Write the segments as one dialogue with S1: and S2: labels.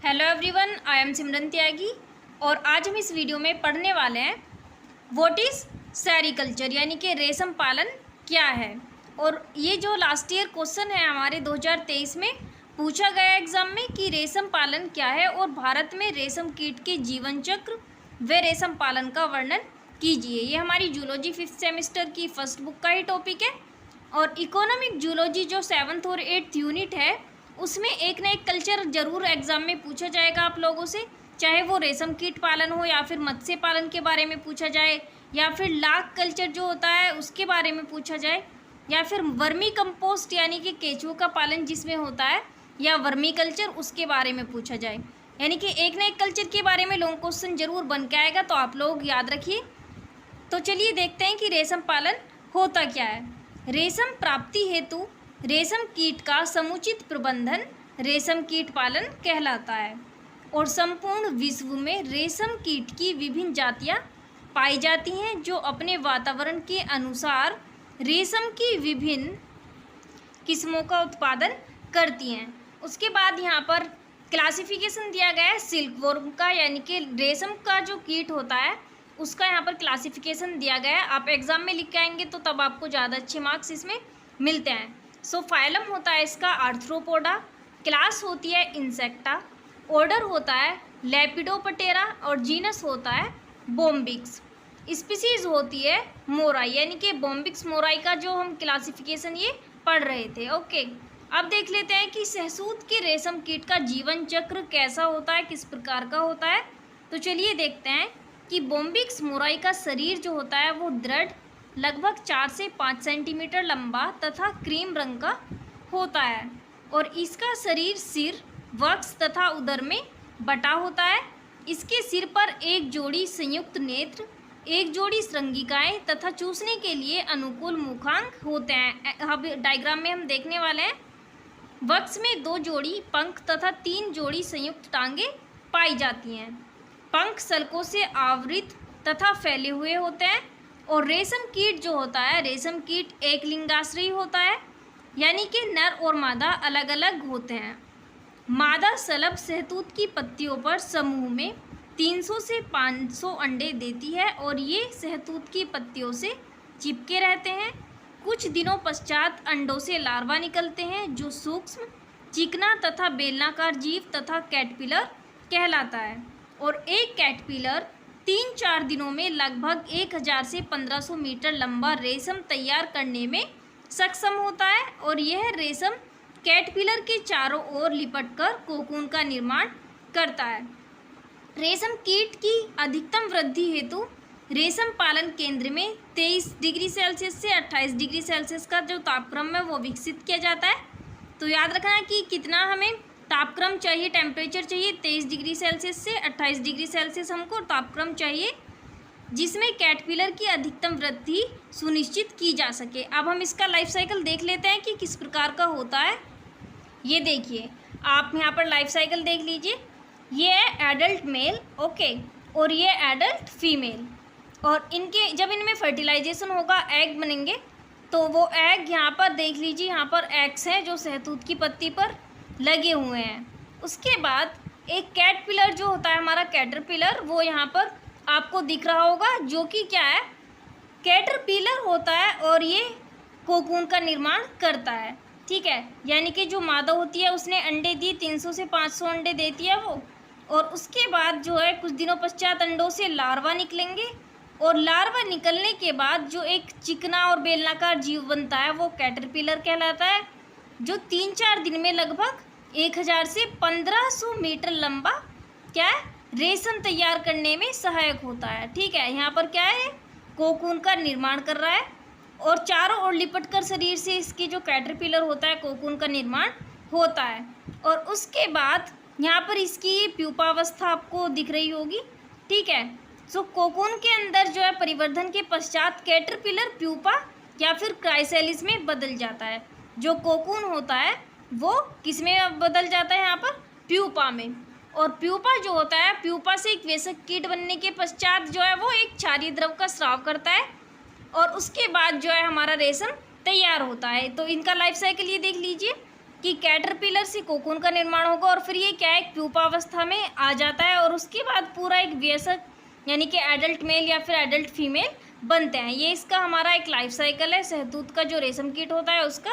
S1: Hello everyone, I am सिमरन त्यागी और आज हम इस वीडियो में पढ़ने वाले हैं व्हाट इज़ सेरीकल्चर यानी कि रेशम पालन क्या है। और ये जो लास्ट ईयर क्वेश्चन है हमारे 2023 में पूछा गया एग्ज़ाम में कि रेशम पालन क्या है और भारत में रेशम कीट के जीवन चक्र व रेशम पालन का वर्णन कीजिए। ये हमारी जूलॉजी 5th सेमेस्टर की फर्स्ट बुक का ही टॉपिक है। और इकोनॉमिक जूलॉजी जो 7th और 8th यूनिट है उसमें एक ना एक कल्चर ज़रूर एग्ज़ाम में पूछा जाएगा आप लोगों से, चाहे वो रेशम कीट पालन हो या फिर मत्स्य पालन के बारे में पूछा जाए या फिर लाख कल्चर जो होता है उसके बारे में पूछा जाए या फिर वर्मी कंपोस्ट यानी कि केंचुओं का पालन जिसमें होता है या वर्मी कल्चर उसके बारे में पूछा जाए। यानी कि एक ना एक कल्चर के बारे में लॉन्ग क्वेश्चन ज़रूर बन के आएगा, तो आप लोग याद रखिए। तो चलिए देखते हैं कि रेशम पालन होता क्या है। रेशम प्राप्ति हेतु रेशम कीट का समुचित प्रबंधन रेशम कीट पालन कहलाता है। और संपूर्ण विश्व में रेशम कीट की विभिन्न जातियां पाई जाती हैं जो अपने वातावरण के अनुसार रेशम की विभिन्न किस्मों का उत्पादन करती हैं। उसके बाद यहाँ पर क्लासिफिकेशन दिया गया है सिल्क वर्म का, यानी कि रेशम का जो कीट होता है उसका यहाँ पर क्लासिफिकेशन दिया गया है। आप एग्ज़ाम में लिख के आएंगे तो तब आपको ज़्यादा अच्छे मार्क्स इसमें मिलते हैं। सो फाइलम होता है इसका आर्थ्रोपोडा, क्लास होती है इंसेक्टा, ऑर्डर होता है लेपिडोप्टेरा और जीनस होता है बोम्बिक्स। स्पीसीज होती है मोराई, यानी कि बोम्बिक्स मोराई का जो हम क्लासिफिकेशन ये पढ़ रहे थे। ओके, अब देख लेते हैं कि सहसूत के रेशम कीट का जीवन चक्र कैसा होता है, किस प्रकार का होता है। तो चलिए देखते हैं कि बोम्बिक्स मोराई का शरीर जो होता है वो दृढ़ लगभग 4 से 5 सेंटीमीटर लंबा तथा क्रीम रंग का होता है और इसका शरीर सिर, वक्ष तथा उदर में बटा होता है। इसके सिर पर एक जोड़ी संयुक्त नेत्र, एक जोड़ी श्रृंगिकाएं तथा चूसने के लिए अनुकूल मुखांक होते हैं। अब डायग्राम में हम देखने वाले हैं। वक्ष में 2 जोड़ी पंख तथा 3 जोड़ी संयुक्त टांगे पाई जाती हैं। पंख सल्कों से आवृत तथा फैले हुए होते हैं। और रेशम कीट जो होता है, रेशम कीट एक लिंगाश्रयी होता है, यानी कि नर और मादा अलग अलग होते हैं। मादा शलभ सहतूत की पत्तियों पर समूह में 300 से 500 अंडे देती है और ये सहतूत की पत्तियों से चिपके रहते हैं। कुछ दिनों पश्चात अंडों से लार्वा निकलते हैं जो सूक्ष्म, चिकना तथा बेलनाकार जीव तथा कैटरपिलर कहलाता है। और एक कैटरपिलर 3-4 दिनों में लगभग 1000 से 1500 मीटर लंबा रेशम तैयार करने में सक्षम होता है। और यह रेशम कैटरपिलर के चारों ओर लिपटकर कोकून का निर्माण करता है। रेशम कीट की अधिकतम वृद्धि हेतु रेशम पालन केंद्र में 23 डिग्री सेल्सियस से 28 डिग्री सेल्सियस का जो तापक्रम है वो विकसित किया जाता है। तो याद रखना है कि कितना हमें तापक्रम चाहिए, टेम्परेचर चाहिए 23 डिग्री सेल्सियस से 28 डिग्री सेल्सियस हमको तापक्रम चाहिए, जिसमें कैटरपिलर की अधिकतम वृद्धि सुनिश्चित की जा सके। अब हम इसका लाइफ साइकिल देख लेते हैं कि किस प्रकार का होता है। ये देखिए, आप यहाँ पर लाइफ साइकिल देख लीजिए। ये है एडल्ट मेल, ओके, और ये एडल्ट फीमेल। और इनके जब इनमें फर्टिलाइजेशन होगा, एग बनेंगे, तो वो एग यहाँ पर देख लीजिए, यहाँ पर एग्स हैं जो सहतूत की पत्ती पर लगे हुए हैं। उसके बाद एक कैटरपिलर जो होता है हमारा कैटरपिलर, वो यहाँ पर आपको दिख रहा होगा, जो कि क्या है, कैटरपिलर होता है और ये कोकून का निर्माण करता है। ठीक है, यानी कि जो मादा होती है उसने अंडे दिए, 300 से 500 अंडे देती है वो। और उसके बाद जो है कुछ दिनों पश्चात अंडों से लार्वा निकलेंगे और लार्वा निकलने के बाद जो एक चिकना और बेलनाकार जीव बनता है वो कैटरपिलर कहलाता है, जो 3-4 दिन में लगभग 1000 से 1500 मीटर लंबा क्या है, रेशम तैयार करने में सहायक होता है। ठीक है, यहाँ पर क्या है, कोकून का निर्माण कर रहा है और चारों ओर लिपटकर शरीर से इसकी जो कैटरपिलर होता है कोकून का निर्माण होता है। और उसके बाद यहाँ पर इसकी ये प्यूपा अवस्था आपको दिख रही होगी। ठीक है, सो कोकून के अंदर जो है परिवर्धन के पश्चात कैटरपिलर प्यूपा या फिर क्राइसैलिस में बदल जाता है। जो कोकून होता है वो किस में बदल जाता है, यहाँ पर प्यूपा में। और प्यूपा जो होता है, प्यूपा से एक वेशक कीट बनने के पश्चात जो है वो एक क्षारीय द्रव का स्राव करता है और उसके बाद जो है हमारा रेशम तैयार होता है। तो इनका लाइफ साइकिल ये देख लीजिए। कि कैटरपिलर से कोकून का निर्माण होगा और फिर ये क्या है, एक प्यूपा अवस्था में आ जाता है और उसके बाद पूरा एक वयस्क यानी कि एडल्ट मेल या फिर एडल्ट फीमेल बनते हैं। ये इसका हमारा एक लाइफ साइकिल है शहतूत का जो रेशम कीट होता है उसका।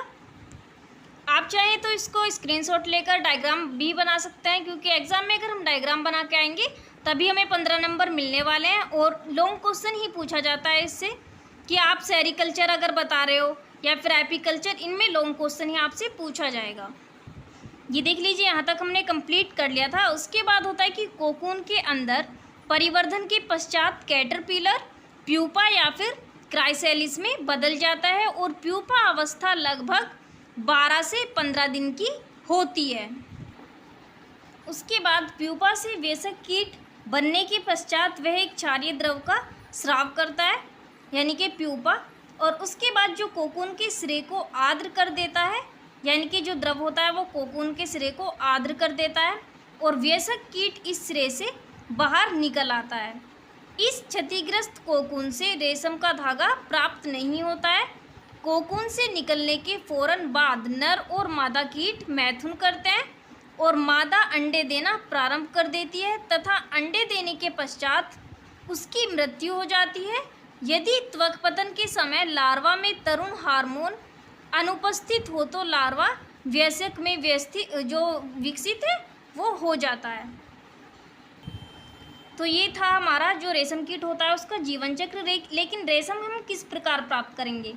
S1: आप चाहें तो इसको स्क्रीनशॉट लेकर डायग्राम भी बना सकते हैं, क्योंकि एग्जाम में अगर हम डायग्राम बना के आएंगे तभी हमें 15 नंबर मिलने वाले हैं। और लॉन्ग क्वेश्चन ही पूछा जाता है इससे कि आप सेरिकल्चर अगर बता रहे हो या फिर एपीकल्चर, इनमें लॉन्ग क्वेश्चन ही आपसे पूछा जाएगा। ये देख लीजिए, यहाँ तक हमने कंप्लीट कर लिया था। उसके बाद होता है कि कोकून के अंदर परिवर्धन के पश्चात कैटरपिलर प्यूपा या फिर क्राइसैलिस में बदल जाता है और प्यूपा अवस्था लगभग 12 से 15 दिन की होती है। उसके बाद प्यूपा से वयस्क कीट बनने के पश्चात वह एक क्षारीय द्रव का स्राव करता है यानी कि प्यूपा, और उसके बाद जो कोकून के सिरे को आर्द्र कर देता है, यानी कि जो द्रव होता है वो कोकून के सिरे को आर्द्र कर देता है और वयस्क कीट इस सिरे से बाहर निकल आता है। इस क्षतिग्रस्त कोकून से रेशम का धागा प्राप्त नहीं होता है। कोकून से निकलने के फौरन बाद नर और मादा कीट मैथुन करते हैं और मादा अंडे देना प्रारंभ कर देती है तथा अंडे देने के पश्चात उसकी मृत्यु हो जाती है। यदि त्वक पतन के समय लार्वा में तरुण हार्मोन अनुपस्थित हो तो लार्वा वयस्क में विकसित है वो हो जाता है। तो ये था हमारा जो रेशम कीट होता है उसका जीवन चक्र। लेकिन रेशम हम किस प्रकार प्राप्त करेंगे?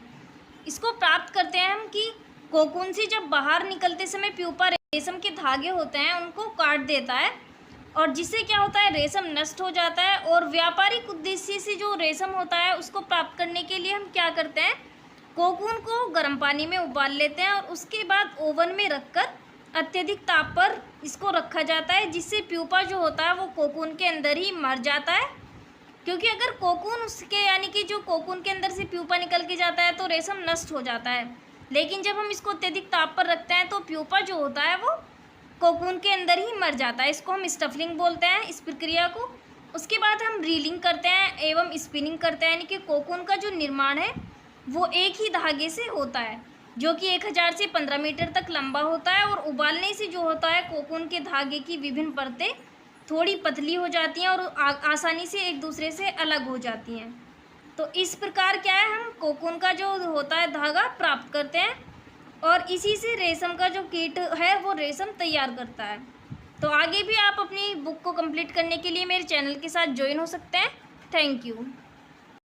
S1: इसको प्राप्त करते हैं हम कि कोकून से जब बाहर निकलते समय प्यूपा रेशम के धागे होते हैं उनको काट देता है और जिससे क्या होता है, रेशम नष्ट हो जाता है। और व्यापारिक उद्देश्य से जो रेशम होता है उसको प्राप्त करने के लिए हम क्या करते हैं, कोकून को गर्म पानी में उबाल लेते हैं और उसके बाद ओवन में रखकर अत्यधिक ताप पर इसको रखा जाता है, जिससे प्यूपा जो होता है वो कोकून के अंदर ही मर जाता है। क्योंकि अगर कोकून उसके यानी कि जो कोकून के अंदर से प्यूपा निकल के जाता है तो रेशम नष्ट हो जाता है। लेकिन जब हम इसको अत्यधिक ताप पर रखते हैं तो प्यूपा जो होता है वो कोकून के अंदर ही मर जाता है। इसको हम स्टफलिंग बोलते हैं इस प्रक्रिया को। उसके बाद हम रीलिंग करते हैं एवं स्पिनिंग करते हैं, यानी कि कोकून का जो निर्माण है वो एक ही धागे से होता है जो कि 1000 से 15 मीटर तक लंबा होता है। और उबालने से जो होता है कोकून के धागे की विभिन्न परतें थोड़ी पतली हो जाती हैं और आसानी से एक दूसरे से अलग हो जाती हैं। तो इस प्रकार क्या है, हम कोकून का जो होता है धागा प्राप्त करते हैं और इसी से रेशम का जो कीट है वो रेशम तैयार करता है। तो आगे भी आप अपनी बुक को कंप्लीट करने के लिए मेरे चैनल के साथ ज्वाइन हो सकते हैं। Thank you.